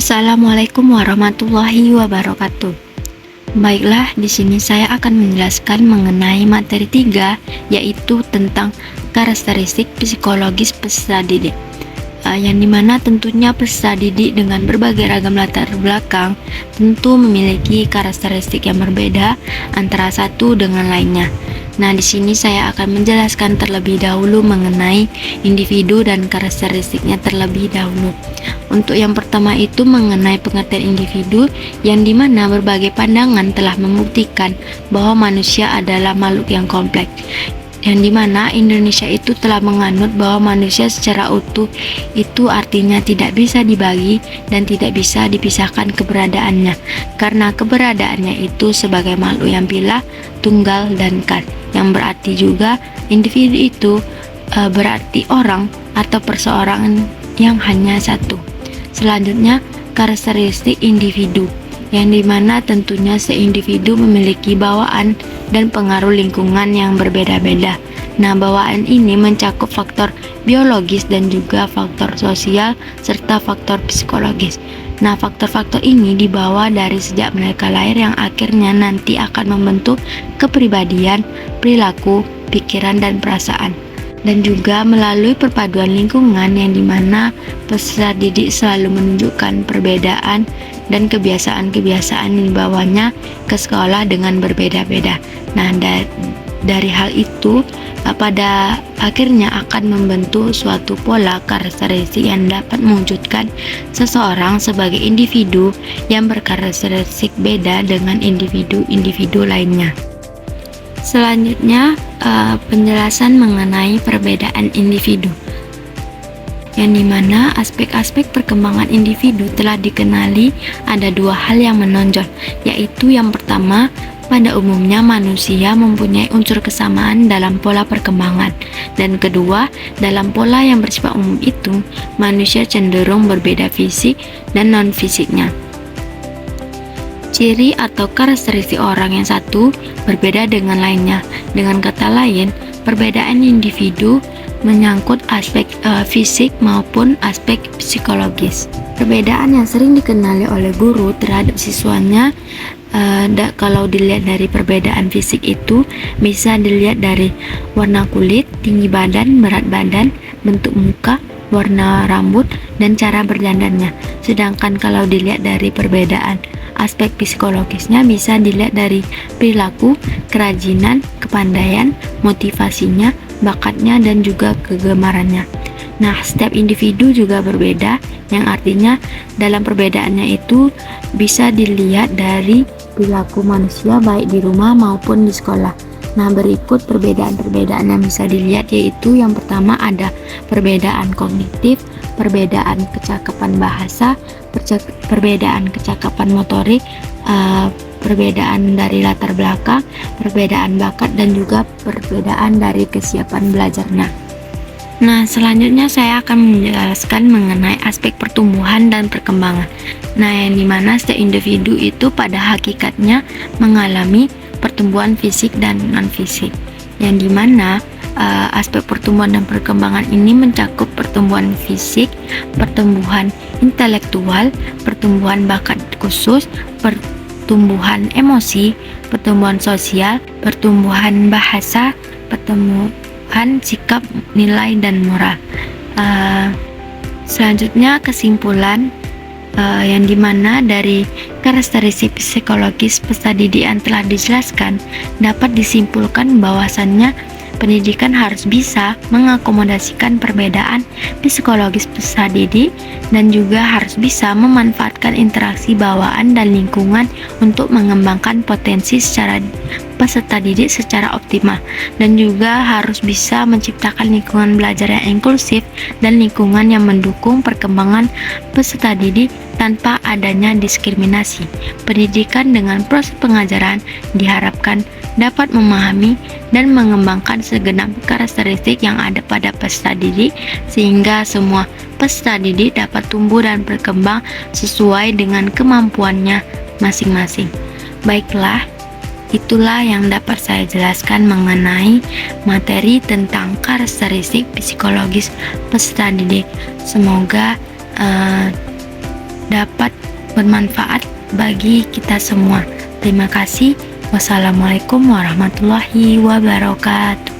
Assalamualaikum warahmatullahi wabarakatuh. Baiklah, di sini saya akan menjelaskan mengenai materi 3, yaitu tentang karakteristik psikologis peserta didik. Yang dimana tentunya peserta didik dengan berbagai ragam latar belakang tentu memiliki karakteristik yang berbeda antara satu dengan lainnya. Nah, di sini saya akan menjelaskan terlebih dahulu mengenai individu dan karakteristiknya terlebih dahulu. Untuk yang pertama itu mengenai pengertian individu, yang dimana berbagai pandangan telah membuktikan bahwa manusia adalah makhluk yang kompleks, yang dimana Indonesia itu telah menganut bahwa manusia secara utuh itu artinya tidak bisa dibagi dan tidak bisa dipisahkan keberadaannya, karena keberadaannya itu sebagai makhluk yang pilah, tunggal, dan kas, yang berarti juga individu itu berarti orang atau perseorangan yang hanya satu. Selanjutnya, karakteristik individu, yang dimana tentunya seindividu memiliki bawaan dan pengaruh lingkungan yang berbeda-beda. Nah, bawaan ini mencakup faktor biologis dan juga faktor sosial serta faktor psikologis. Nah, faktor-faktor ini dibawa dari sejak mereka lahir yang akhirnya nanti akan membentuk kepribadian, perilaku, pikiran, dan perasaan. Dan juga melalui perpaduan lingkungan yang dimana peserta didik selalu menunjukkan perbedaan dan kebiasaan-kebiasaan yang dibawanya ke sekolah dengan berbeda-beda. Nah, dari hal itu pada akhirnya akan membentuk suatu pola karakteristik yang dapat mewujudkan seseorang sebagai individu yang berkarakteristik beda dengan individu-individu lainnya. Selanjutnya, penjelasan mengenai perbedaan individu, yang dimana aspek-aspek perkembangan individu telah dikenali. Ada dua hal yang menonjol, yaitu yang pertama, pada umumnya manusia mempunyai unsur kesamaan dalam pola perkembangan, dan kedua, dalam pola yang bersifat umum itu manusia cenderung berbeda fisik dan non-fisiknya. Ciri atau karakteristik orang yang satu berbeda dengan lainnya. Dengan kata lain, perbedaan individu menyangkut aspek fisik maupun aspek psikologis. Perbedaan yang sering dikenali oleh guru terhadap siswanya, kalau dilihat dari perbedaan fisik itu bisa dilihat dari warna kulit, tinggi badan, berat badan, bentuk muka, warna rambut, dan cara berdandannya. Sedangkan kalau dilihat dari perbedaan aspek psikologisnya bisa dilihat dari perilaku, kerajinan, kepandaian, motivasinya, bakatnya, dan juga kegemarannya. Nah, setiap individu juga berbeda, yang artinya dalam perbedaannya itu bisa dilihat dari perilaku manusia baik di rumah maupun di sekolah. Nah, berikut perbedaan-perbedaan yang bisa dilihat, yaitu yang pertama ada perbedaan kognitif, perbedaan kecakapan bahasa, perbedaan kecakapan motorik, perbedaan dari latar belakang, perbedaan bakat, dan juga perbedaan dari kesiapan belajarnya. Nah, selanjutnya saya akan menjelaskan mengenai aspek pertumbuhan dan perkembangan. Nah, yang dimana setiap individu itu pada hakikatnya mengalami pertumbuhan fisik dan non-fisik, yang dimana aspek pertumbuhan dan perkembangan ini mencakup pertumbuhan fisik, pertumbuhan intelektual, pertumbuhan bakat khusus, pertumbuhan emosi, pertumbuhan sosial, pertumbuhan bahasa, pertumbuhan sikap, nilai, dan moral. Selanjutnya kesimpulan, yang dimana dari karakteristik psikologis peserta didik yang telah dijelaskan dapat disimpulkan bahwasannya pendidikan harus bisa mengakomodasikan perbedaan psikologis peserta didik dan juga harus bisa memanfaatkan interaksi bawaan dan lingkungan untuk mengembangkan potensi secara peserta didik secara optimal, dan juga harus bisa menciptakan lingkungan belajar yang inklusif dan lingkungan yang mendukung perkembangan peserta didik tanpa adanya diskriminasi. Pendidikan dengan proses pengajaran diharapkan dapat memahami dan mengembangkan segenap karakteristik yang ada pada peserta didik, sehingga semua peserta didik dapat tumbuh dan berkembang sesuai dengan kemampuannya masing-masing. Baiklah, itulah yang dapat saya jelaskan mengenai materi tentang karakteristik psikologis peserta didik. Semoga dapat bermanfaat bagi kita semua. Terima kasih. Wassalamualaikum warahmatullahi wabarakatuh.